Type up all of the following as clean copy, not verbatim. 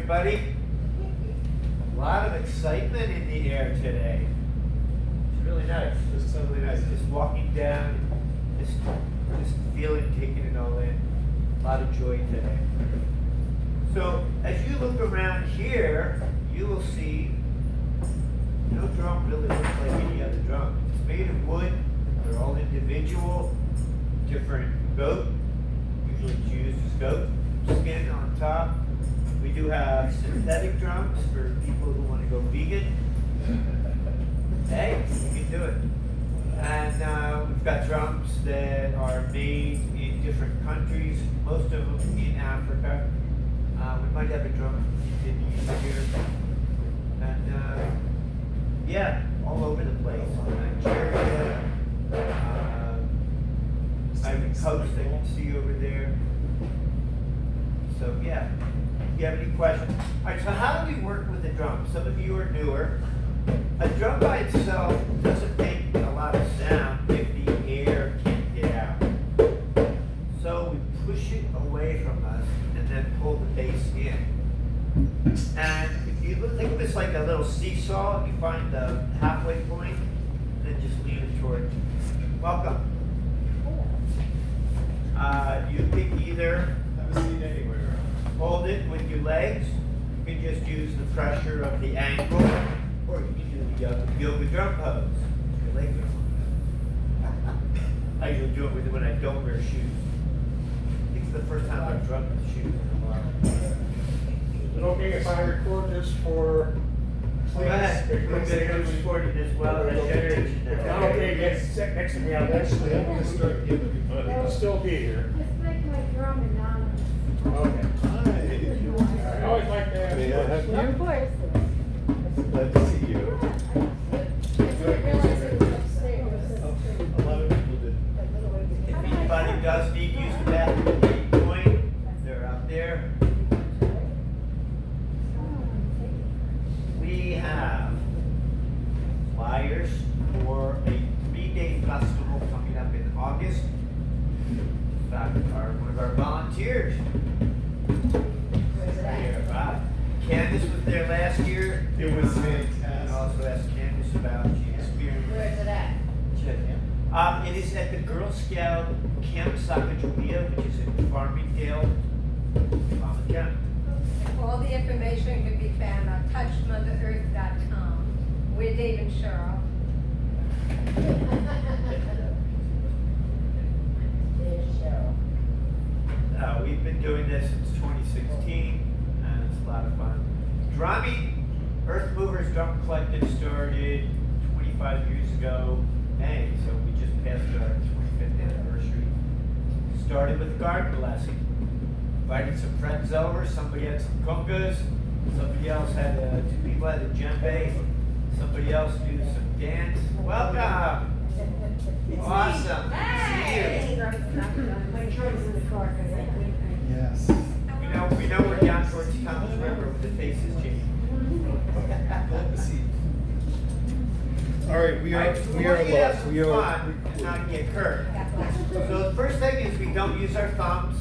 everybody. A lot of excitement in the air today. It's really nice. It's totally nice. Just walking down, just feeling, taking it all in. A lot of joy today. So as you look around here, you will see no drum really looks like any other drum. It's made of wood. They're all individual, different goat. Usually it's used as goat skin on top. We do have synthetic drums for people who want to go vegan. Hey, you can do it. And we've got drums that are made in different countries, most of them in Africa. We might have a drum in here. And yeah, all over the place. Nigeria, Ivory Coast, I can see over there. So yeah, if you have any questions. All right, so how do we work with the drum? Some of you are newer. A drum by itself doesn't make a lot of sound if the air can't get out. So we push it away from us and then pull the bass in. And if you think of this like a little seesaw, you find the halfway point, and then just lean it towards you. Welcome. You can either hold it with your legs, you can just use the pressure of the ankle, or you can do the yoga drum pose. Your legs are I usually do it with when I don't wear shoes. I think it's the first time I've drummed with shoes in a while. Is it okay if I record this for? Go ahead. We're going to record it as well. Okay, yes, next to me. Actually, I'm going to start giving you money. I'll still be here. Just make my drum anonymous. Okay. Hi. I always like to ask. May I have Of you? course. Glad to see you. I didn't realize it was upstairs. A lot of people did. If anybody does need to use the bathroom at any point, they're out there. We have flyers for a 3-day festival coming up in August. In fact, one of our volunteers. Here, right. Candice was there last year. It was And fantastic. also asked Candice about she experienced. Where's it at? It is at the Girl Scout Camp Sacagawea, which is in Farmingdale, Monmouth County. All the information can be found on touchmotherearth.com. We're Dave and Cheryl. We've been doing this since 2016, and it's a lot of fun. Drumming, EarthMovers Drum Collective started 25 years ago, May, so we just passed our 25th anniversary. Started with garden blessing. Invited some friends over, somebody had some congas, somebody else had two people had a djembe, somebody else do some dance. Welcome! Awesome. Hey! See My drum's in the car. Yes. you. We know we're down towards Thomas River with the faces changing. Glad to see you. All right, we are We lost. have We some are. fun and not get hurt. So the first thing is we don't use our thumbs.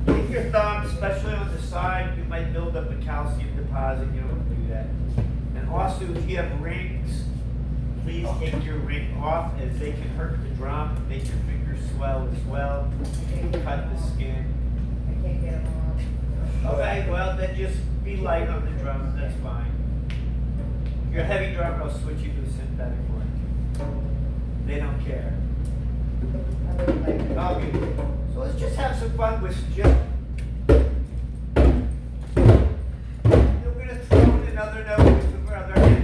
Take your thumb, especially on the side, you might build up a calcium deposit. You don't want to do that. And also, if you have rings, please take your ring off, as they can hurt the drum, make your fingers swell as well, cut the skin. I can't get them all. Okay, well, then just be light on the drum, that's fine. If you're a heavy drummer, I'll switch you to a synthetic one. They don't care. I really like it. Okay, so let's just have some fun with just. We're gonna throw in another note with our other hand.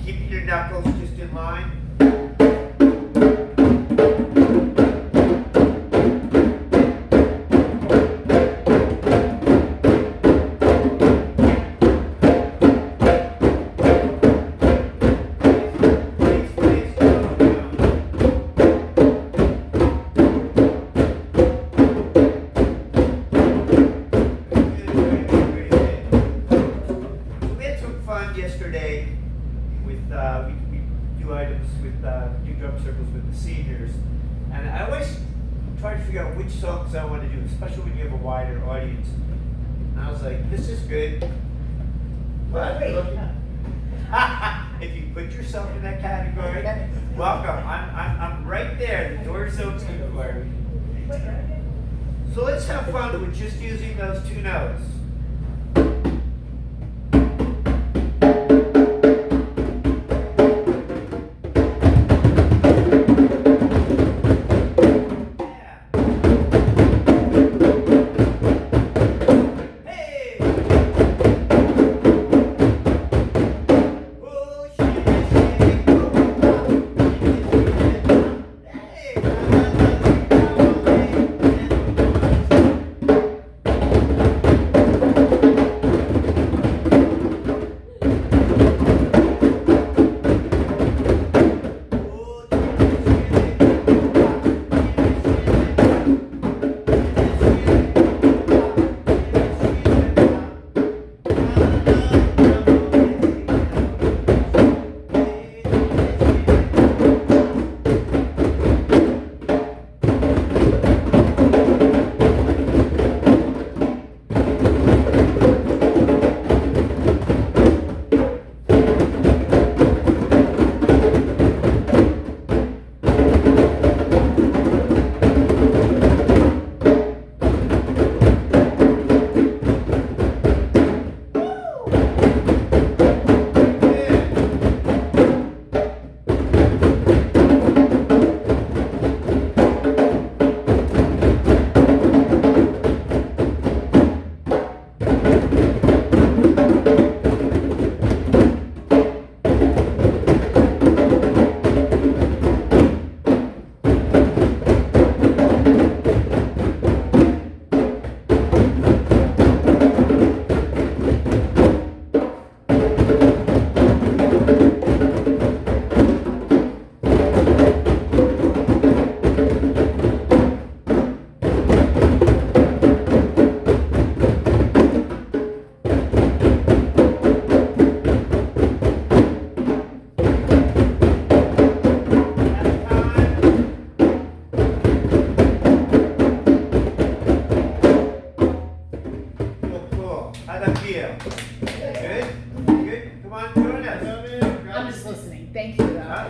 keeping your knuckles just in line. Yesterday with we do items with new drum circles with the seniors, and I always try to figure out which songs I want to do, especially when you have a wider audience. And I was like, this is good, but if you put yourself in that category, welcome. I'm right there. The door's open for you. So let's have fun with just using those two notes.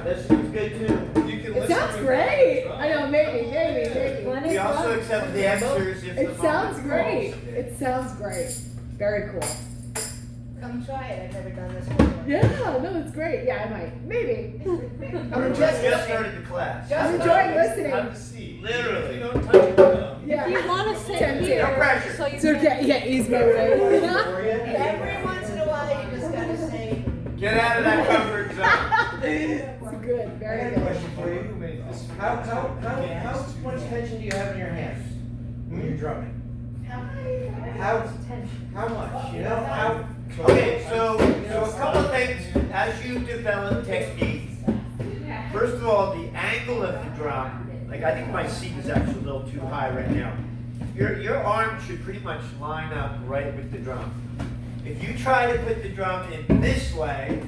This is good too. You can It listen sounds to great. it. I know, maybe. We also accept the answers if the It sounds moment great. calls. It sounds great. Very cool. Come try it, I've never done this before. Yeah, no, it's great. Yeah, I might. Maybe. We I'm just just, started the class. I'm enjoying Have listening. the seat. Literally. If you don't touch it, no. Yeah. If you want to sit Tempting. here, No pressure. so you It's okay. Yeah, ease my way. Every once in a while, you just gotta say, Get out of that comfort zone. It's good. I Very had a good. question for you. Who made this? How much tension do you have in your hands when you're drumming? How much? You know, how? Okay, so a couple of things as you develop technique. First of all, the angle of the drum, like I think my seat is actually a little too high right now. Your arm should pretty much line up right with the drum. If you try to put the drum in this way,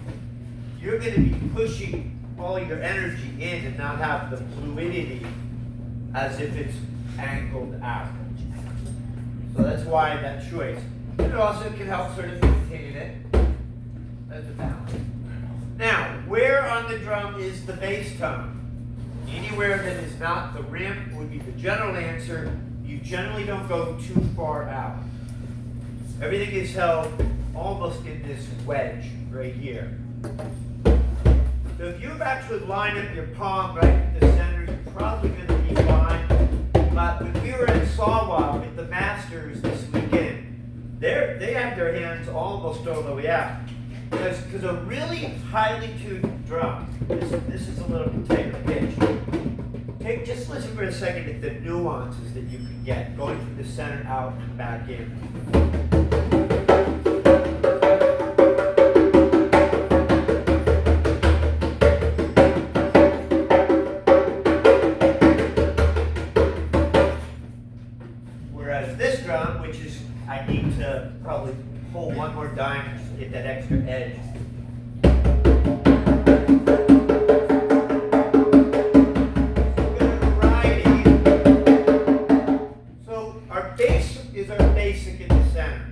you're going to be pushing all your energy in and not have the fluidity as if it's angled out. So that's why that choice. It also can help sort of maintain it as a balance. Now, where on the drum is the bass tone? Anywhere that is not the rim would be the general answer. You generally don't go too far out. Everything is held almost in this wedge right here. So if you actually line up your palm right in the center, you're probably going to be fine. But when we were in Sawa with the Masters this weekend, they have their hands almost all the way out. Because a really highly tuned drum, this is a little tighter pitch. Just listen for a second at the nuances that you can get going from the center out and back in. Whereas this drum, which is, I need to probably pull one more dime to get that extra edge. Basic in the center.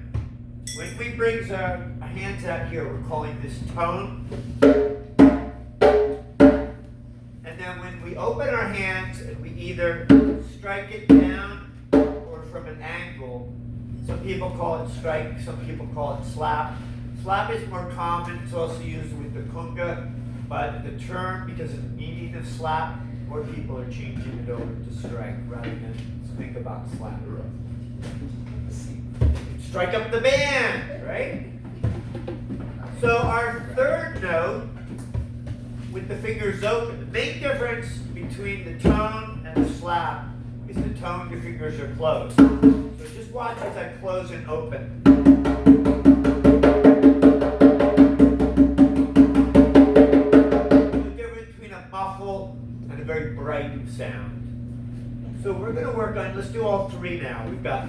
When we bring our hands out here, we're calling this tone. And then when we open our hands and we either strike it down or from an angle, some people call it strike, some people call it slap. Slap is more common, it's also used with the kunga, but the term, because of the meaning of slap, more people are changing it over to strike rather than think about slap. Strike up the band, right? So our third note, with the fingers open, the main difference between the tone and the slap is the tone, your fingers are closed. So just watch as I close and open. The difference between a muffled and a very bright sound. So we're going to work on, let's do all three now. We've got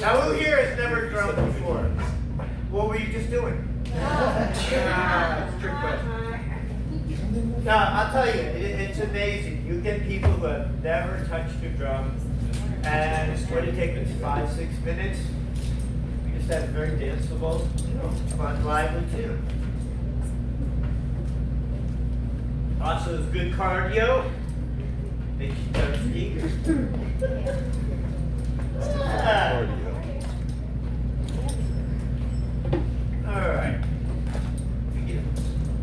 Now who here has never drummed before? What were you just doing? It's a trick question. Now, I'll tell you, it's amazing. You get people who have never touched a drum, and what do you take us, 5-6 minutes? We just have a very danceable, fun, lively tune. Also, it's good cardio. Makes you thirsty. All right.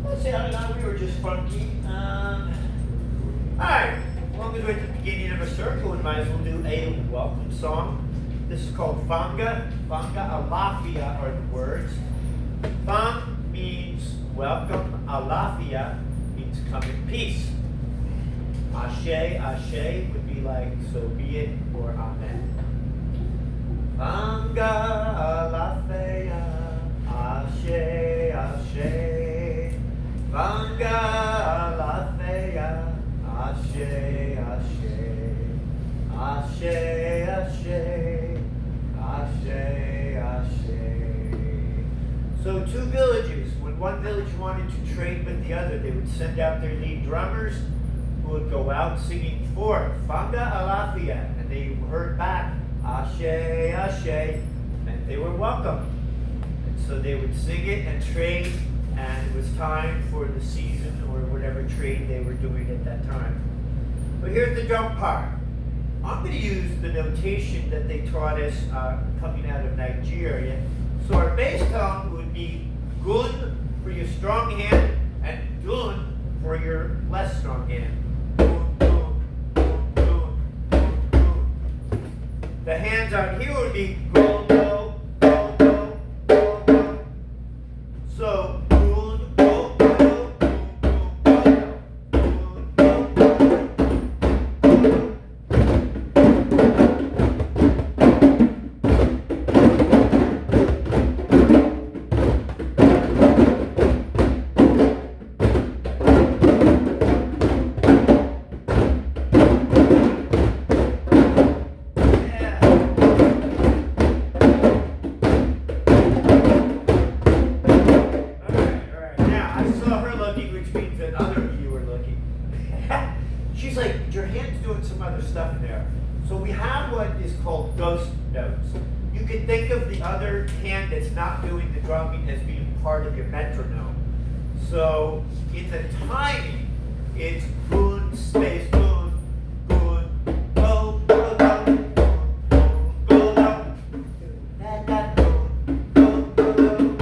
Let's see, I don't know, we were just funky. Alright, as long as we're at the beginning of a circle, we might as well do a welcome song. This is called Fanga. Fanga Alafia are the words. Fang means welcome, Alafia means come in peace. Ashe, Ashe would be like so be it or Amen. Fanga Alafia, Ashe, Ashe. Fanga Alafia, Ashe, Ashe. Ashe, Ashe. Ashe, Ashe. So two villages, when one village wanted to trade with the other, they would send out their lead drummers who would go out singing forth, Fanga Alafia, and they heard back, Ashe, Ashe, and they were welcome. And so they would sing it and trade, and it was time for the season or whatever trade they were doing at that time. But here's the drum part. I'm going to use the notation that they taught us coming out of Nigeria. So our bass tone would be gun for your strong hand and dun for your less strong hand. Dun, dun, dun, dun, dun, dun. The hands out here would be go, go, go, go, go, go. So she's like, your hand's doing some other stuff in there. So we have what is called ghost notes. You can think of the other hand that's not doing the drumming as being part of your metronome. So in the timing, it's gun, space, gun, gun, go, go, go, go, go, go, that, that, go, go, go, go, go, go.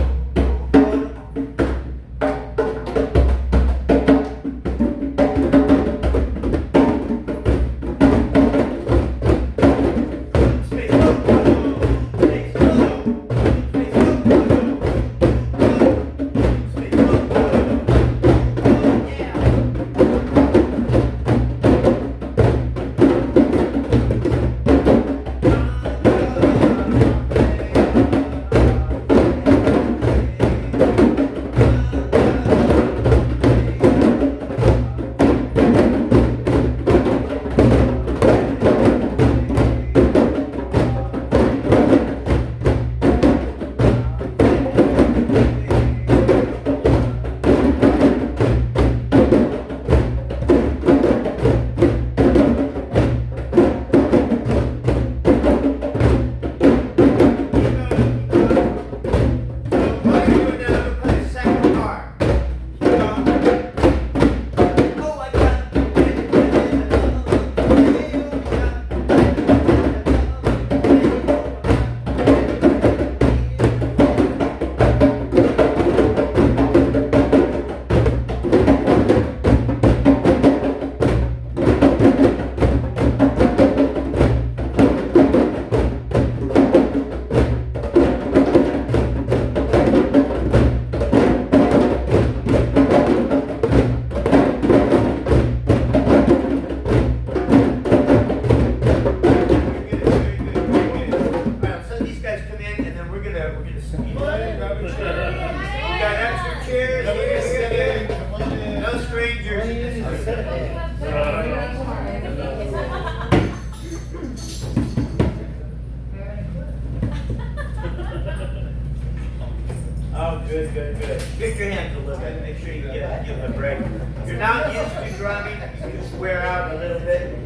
Good, good, good. Shake your hands a little bit. Make sure you give them a break. If you're not used to drumming, you can swear out a little bit.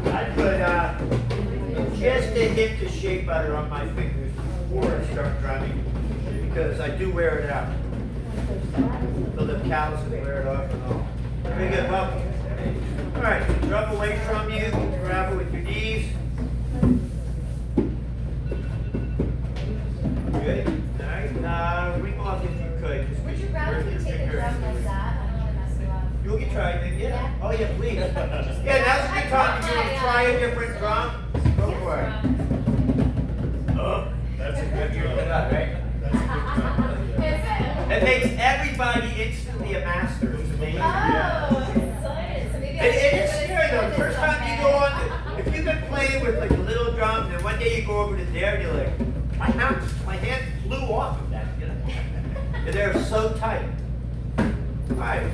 I put just a hint of shea butter on my fingers before I start drumming because I do wear it out. So the cows can wear it off and all. Very good, welcome. All right, drum away from you. Grab it with your knees. Good. All right. Ring off if you could. Just Would you push rather your we take a fingers drum into like it. that? I don't want to mess you up. You can try it. Yeah. Yeah. Oh yeah, please. Yeah, now's a good time. You want to try a different drum? Go for it. Oh, That's a good you're drum. good, right? That's a good drum. Is it? It makes everybody instantly a master. It's amazing. Oh, excited. So maybe I It should is do scary though. The first time you go on, if you've been playing with like a little drum, and one day you go over to there and you're like, my hand flew off of that. You know? And they're so tight. All right.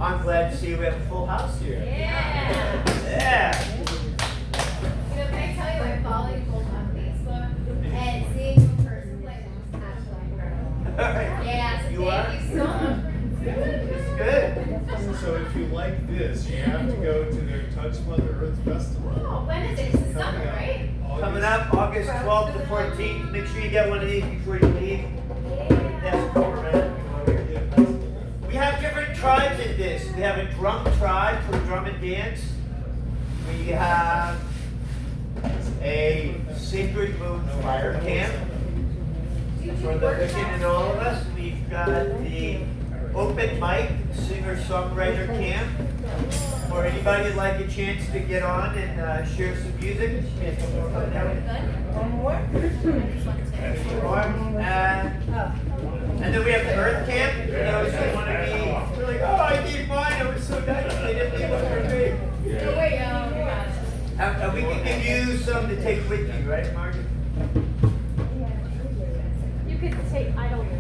I'm glad to see we have a full house here. Yeah. Yeah. Alright. Yeah, so You are? thank you so much. It's good. So if you like this, you have to go to their Touch Mother Earth Festival. Oh, when is it? It's the summer, right? Coming up August 12th to 14th. Make sure you get one of these before you leave. Yes, go around. We have different tribes in this. We have a drum tribe for drum and dance. We have a Sacred Moon Fire Camp for the wicked and all of us. We've got the Open Mic Singer-Songwriter Camp for anybody who'd like a chance to get on and share some music. One more? And then we have the Earth Camp. You know, if you want to be, you're like, oh, I need mine. It was so nice. They didn't leave one for me. No, wait, And we can give you some to take with you, right, Margaret? you could take, I don't know.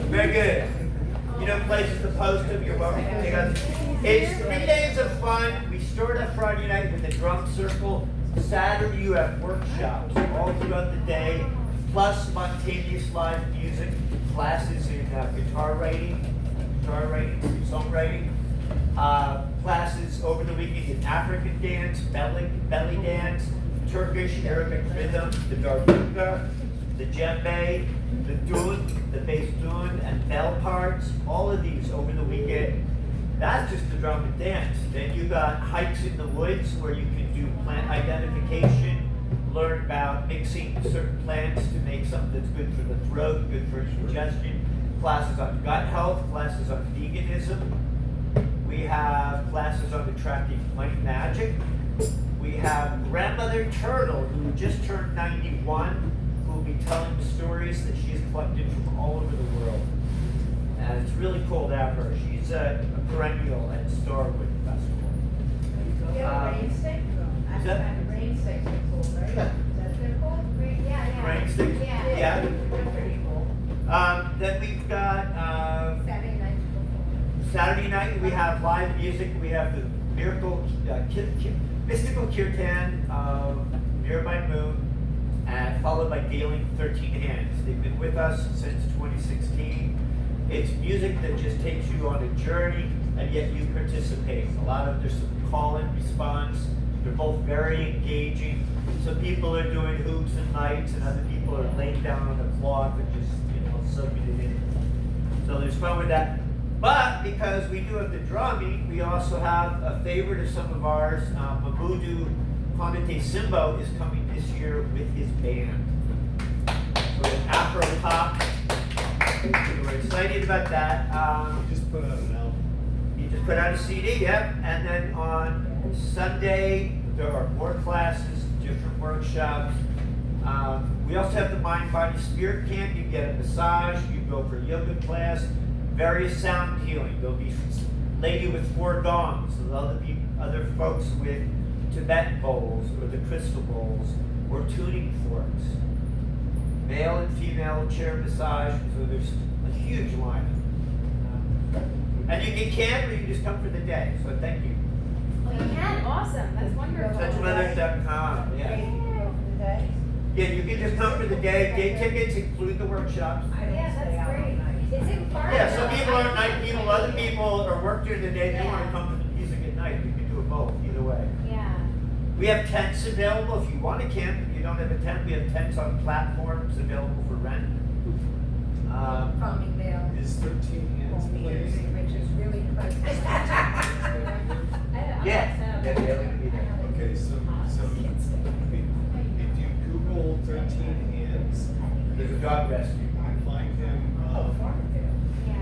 Very good. You know places to post them, you're welcome to take us. It's 3 days of fun. We start on Friday night with the drum circle. Saturday you have workshops all throughout the day, plus spontaneous live music, classes in guitar writing, songwriting, classes over the weekend in African dance, belly dance, Turkish, Arabic rhythm, the darbuka, the djembe, the dun, the bass dun, and bell parts, all of these over the weekend. That's just the drum and dance. Then you got hikes in the woods where you can do plant identification, learn about mixing certain plants to make something that's good for the throat, good for digestion, classes on gut health, classes on veganism. We have classes on attracting money magic. We have Grandmother Turtle, who just turned 91, who will be telling the stories that she has collected from all over the world. And it's really cool to have her. She's a perennial at Starwood Festival. You have a rain stick? I Is that- have rain sticks, are cool, right? Is that what they're called? Yeah. Rain sticks? Yeah. They're pretty cool. Then we've got Saturday night before. Saturday night, we have live music. We have the Mystical Kirtan of Nearby Moon, followed by Dealing 13 Hands. They've been with us since 2016. It's music that just takes you on a journey, and yet you participate. A lot of there's some call and response. They're both very engaging. Some people are doing hoops and lights, and other people are laying down on the cloth and just soaking it in. So there's fun with that. But because we do have the drumming, we also have a favorite of some of ours. Mabudu Konate Simbo is coming this year with his band. So an Afro pop. We're excited about that. Just put out an album. You just put out a CD, yep. And then on Sunday, there are more classes, different workshops. We also have the Mind, Body, Spirit Camp. You get a massage, you go for a yoga class, various sound healing. There'll be a lady with 4 gongs, other folks with Tibetan bowls or the crystal bowls or tuning forks. Male and female chair massage, so there's a huge lineup. And you can camp or you can just come for the day, so thank you. Oh, you can? Awesome. That's wonderful. Touchweather.com, yeah. Yeah, you can just come for the day. Day tickets include the workshops. Yeah, that's great. It's in Fargo. Yeah, some people are night people, other people are work during the day, they want to come for the music at night. You can do it both, either way. Yeah. We have tents available if you want to camp. If you don't have a tent, we have tents on platforms available for rent. Farmingdale. Is 13 Hands playing? Which is really close. Yeah, they're going to be there. Okay, so if you Google 13 Hands, There's a dog rescue. you can find him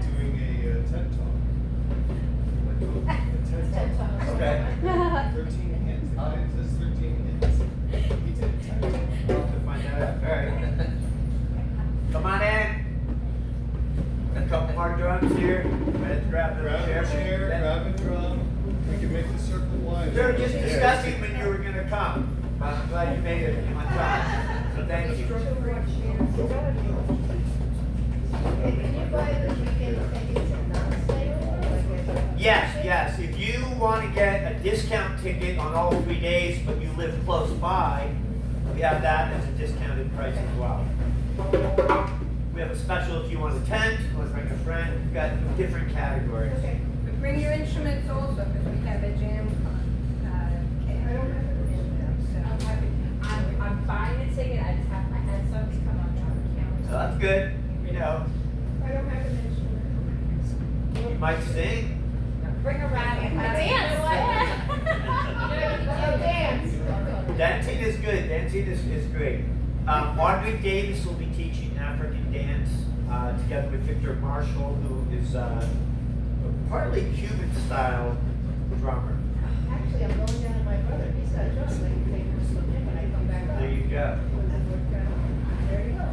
doing a TED Talk. A TED Talk. Okay. 13 Hands. The guy says 13 Hands. He did a TED Talk. We'll have to find that out. All right. Come on in. A couple more drums here. Let's grab the Grab a chair, grab a drum. We can make the circle wide. We were just discussing when you were going to come. But I'm glad you made it on time. So thank you. Can you buy the weekend tickets and not stay over? Yes. If you want to get a discount ticket on all 3 days, but you live close by, We have that as a discounted price as well. We have a special if you want a tent, you want to bring a friend, we've got different categories. Okay. But bring your instruments also, because we have a jam con. I don't have an issue. I'm happy. I'm buying a ticket. I just have, I had something come on the calendar. So that's good, you know, I don't have an instrument. you might sing. Bring a rag and Oh, dance. Dancing is good, dancing is great. Audrey Davis will be teaching African dance, together with Victor Marshall, who is, partly Cuban style drummer. Actually, I'm going down to my brother, he's got a drum, so I can take him to swim in when I come back up. There you go. There you go.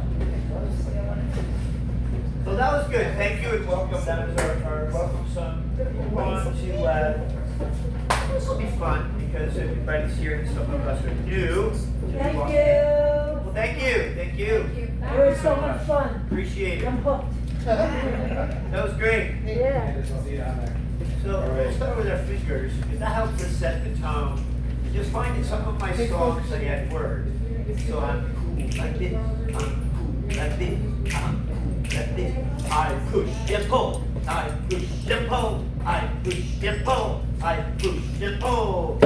See, I wanna- So that was good, thank you and welcome, that was our welcome song. Move on to, this will be fun, because everybody's here and some of us are new. Thank you. Well, thank you. Thank you. It was so much fun. Appreciate it. I'm hooked. That was great. Yeah. I'll see you down there. So we'll start with our fingers, because that helps us set the tone. Just finding some of my songs I had words. So I'm cool like this, I'm cool like this, I'm cool like this. I push and pull, I push and pull, I push and pull, I push and pull.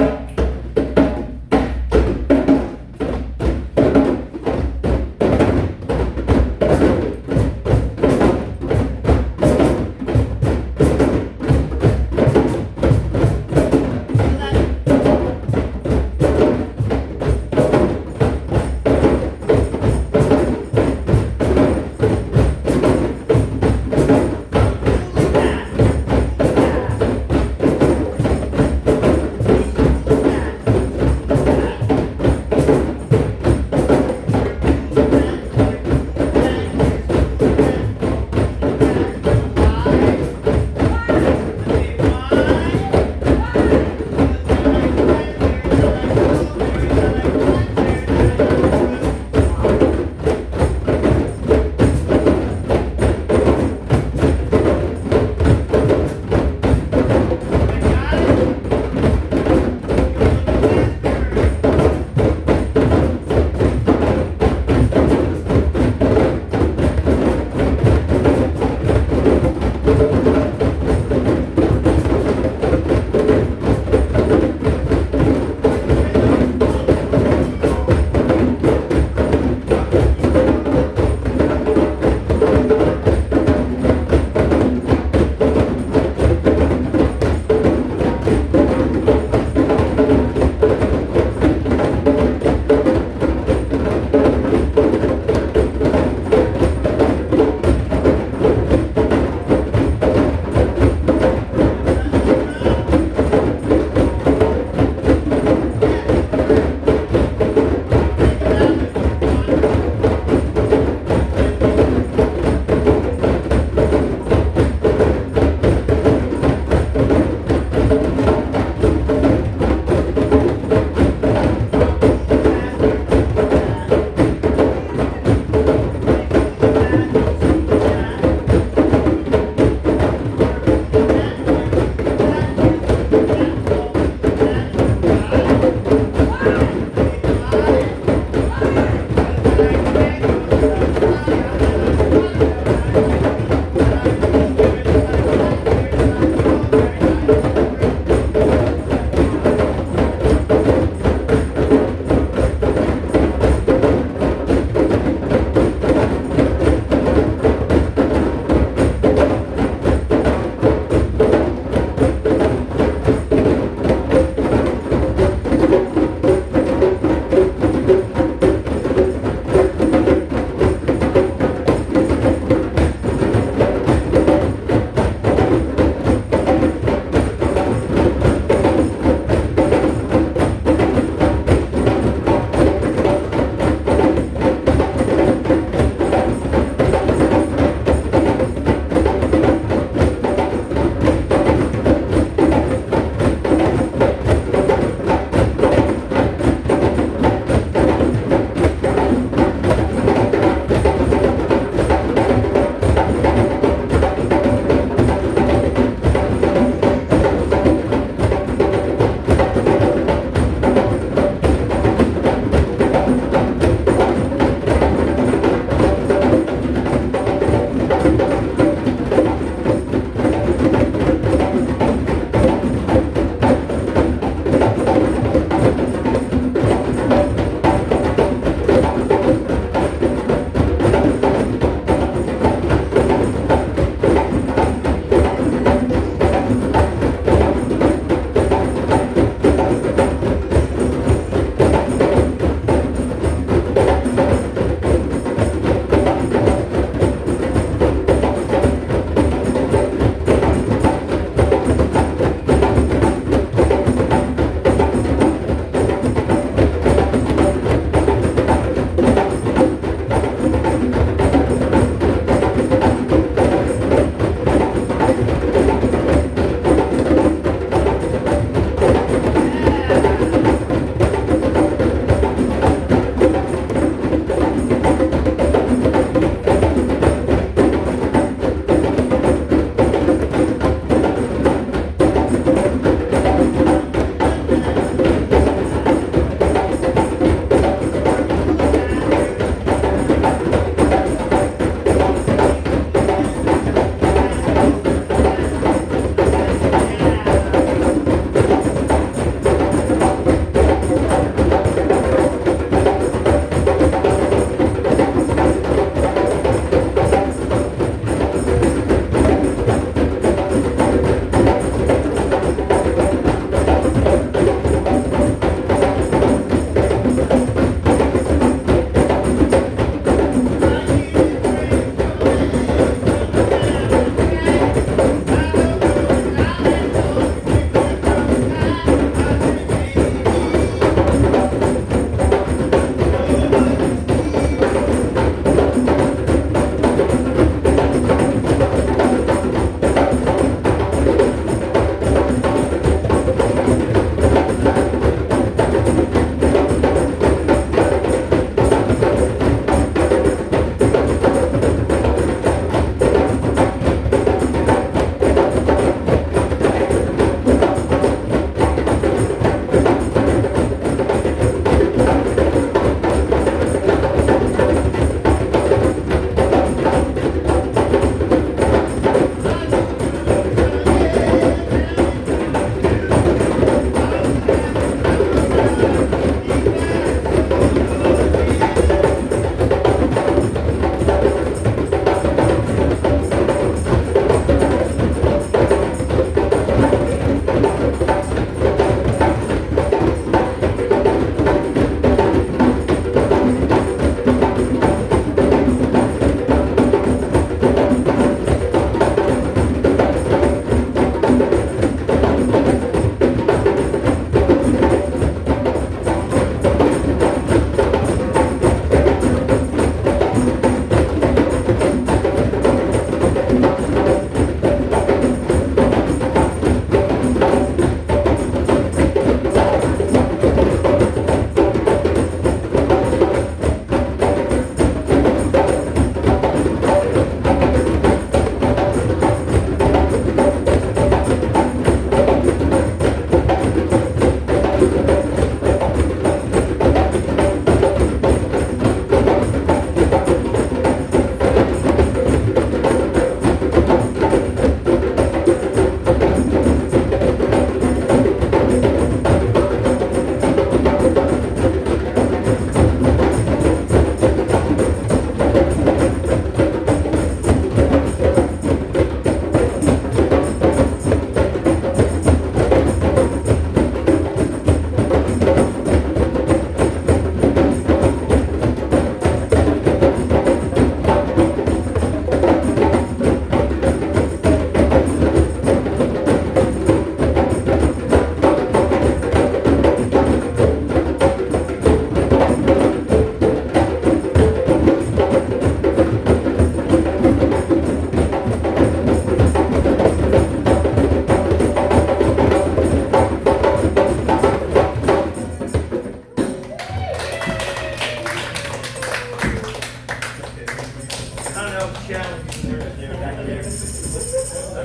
I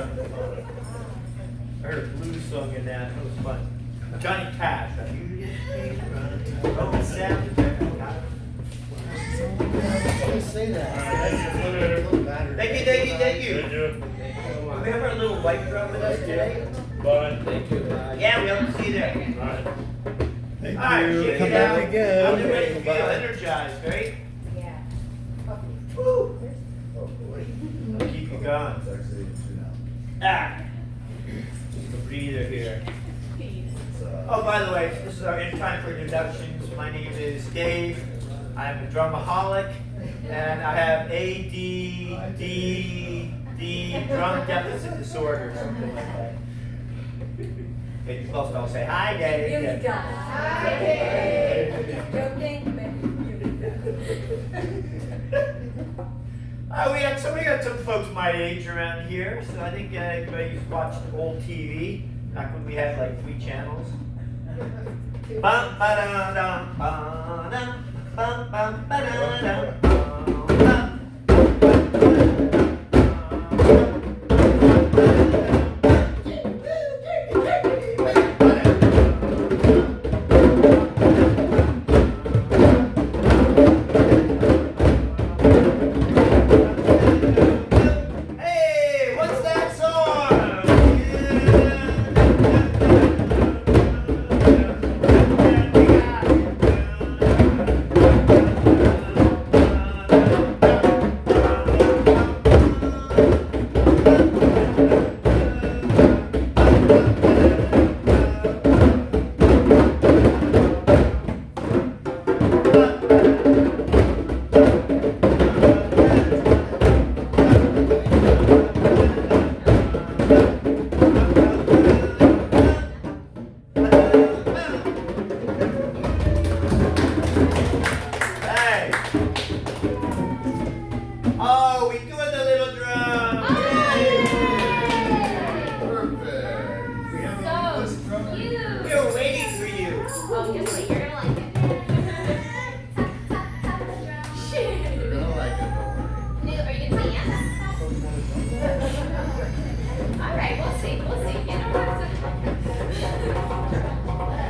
heard a blues song in that. It was fun. Johnny Cash. Oh, Sam. Say that. Thank you. Do we have our little white drum with us today? Thank you. Yeah, we hope to see you there. Thank All right, you. shake Come it back out. again. I'm ready to feel energized, right? Yeah. Woo! I'll keep you going. Ah, just a breather here. Oh, by the way, this is our in time for introductions. My name is Dave. I'm a drumaholic, and I have ADD, drum deficit disorder, something like that. Okay, you both all say hi, Dave. You Yeah. got it. Hi, Dave. Joking, but We got some folks my age around here, so I think everybody's watched old TV back when we had like 3 channels. Bum, ba-da-dum, ba-dum, bum, bum, ba-da-dum, bum, Hey, what's that song? Hey. Oh, we doing the little drum. Perfect. We have a list drum. you. We were waiting for you. Oh, just wait, you're gonna like it. You're gonna like it, don't worry. Are you gonna dance? All right, we'll see. You know what?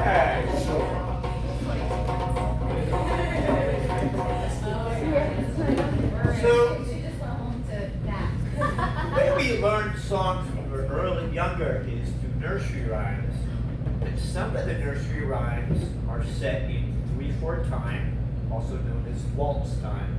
Hey. So, the way we learned songs when we were younger is through nursery rhymes. And some of the nursery rhymes are set in 3/4 time, also known as waltz time.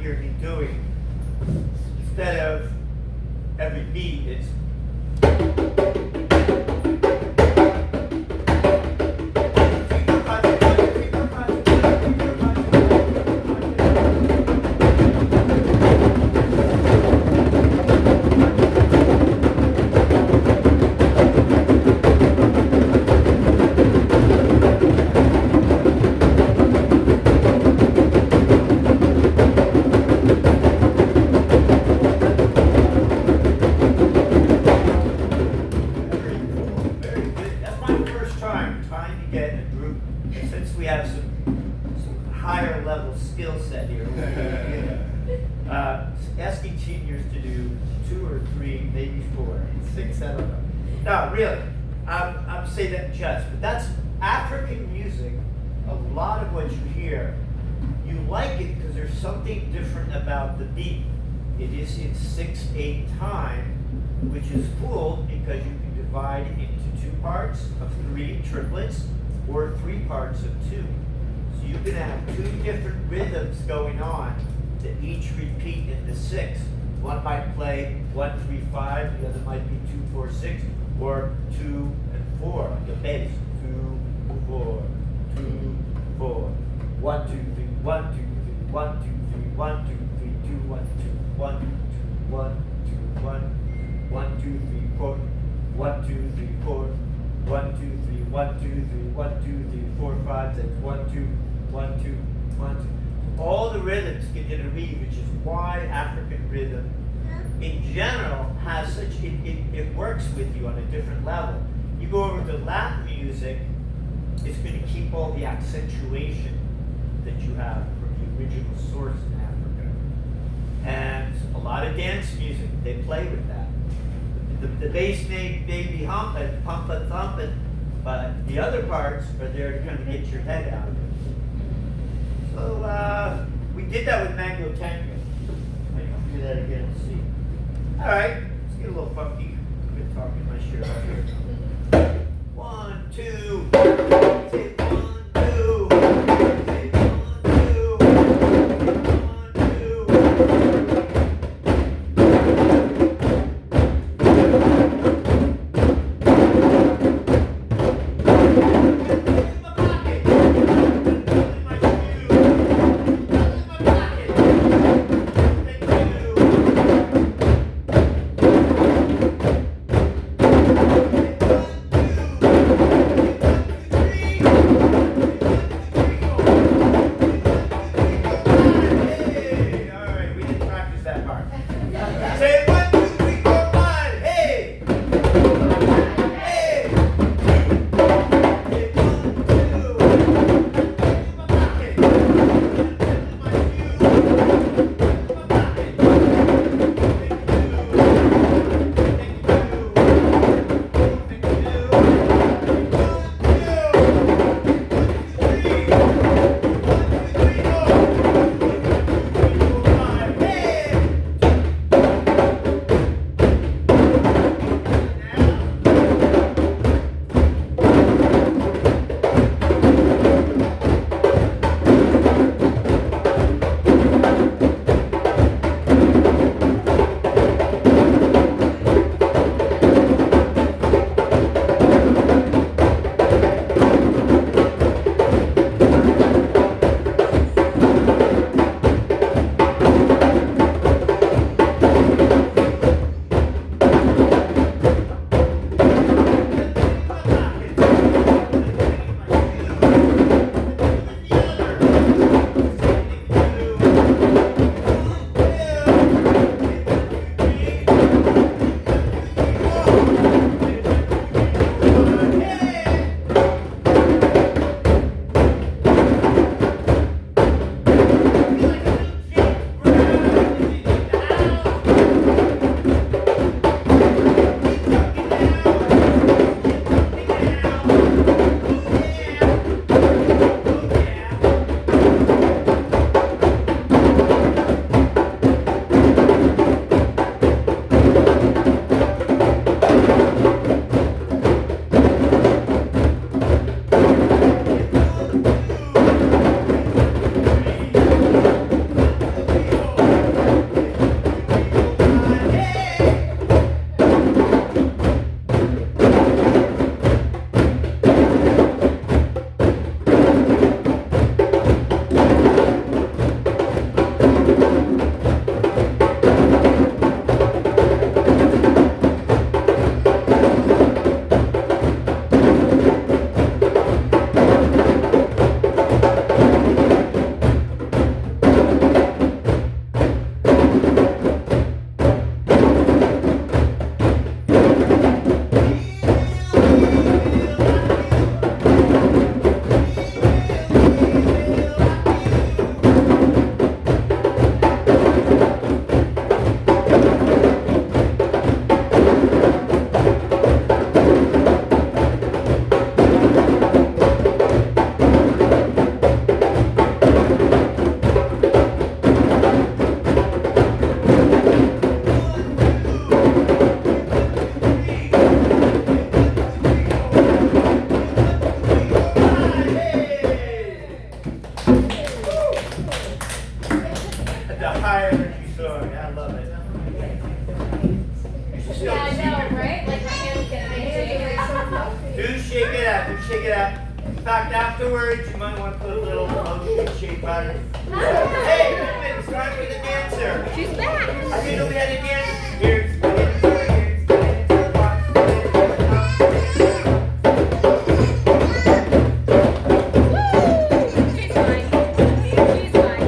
hear me doing. Instead of every beat, it's very good. That's my first time trying to get a group. And since we have some higher level skill set here, asking seniors to do 2 or 3, maybe 4, 6, I don't know. No, really. I'm saying that just, but that's African music. A lot of what you hear, you like it because there's something different about the beat. It is in 6/8 time, which is cool because you can divide it into 2 parts of 3 triplets or 3 parts of 2. So you can have 2 different rhythms going on that each repeat in the 6. One might play 1, 3, 5, the other might be 2, 4, 6, or 2 and 4, like a bass. 2, 4, 2, 4. 1, 2, 3, 1, 2, 3, 1, 2, 3, 1, 2, 3, 2, 1, 2, 1, 2, 1, 2, 1, 1, 2, 3, 4, 1, 2, 3, 4, 1, 2, 3, 1, 2, 3, 1, 2, 3, 4, 5, 6, 1, 2, 1, 2, 1, 2. All the rhythms get interweaved, which is why African rhythm in general has such, it works with you on a different level. You go over to Latin music, it's going to keep all the accentuation that you have from the original source in Africa. And a lot of dance music, they play with that. The bass may be humping, pumping, thumping, but the other parts are there to kind of get your head out of it. So we did that with Mango Tango. I can do that again and see. All right, let's get a little funky. I've been talking my shit out here. 1, 2, say 1, 2, say 1, 2, 1, 2. Thank you. high energy song. I love it. Yeah, I know, right? Like my hands get big. Do shake it out. Do shake it out. In fact, afterwards, you might want to put a little lotion shake on it. Hey, wait a minute. It's time for the dancer. She's back. I didn't know we had a dancer. Here's She's fine. She's fine.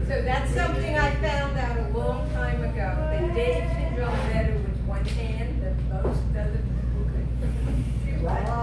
So that's something I found out a long time ago, that Dave can drum better with one hand than most other people could. What?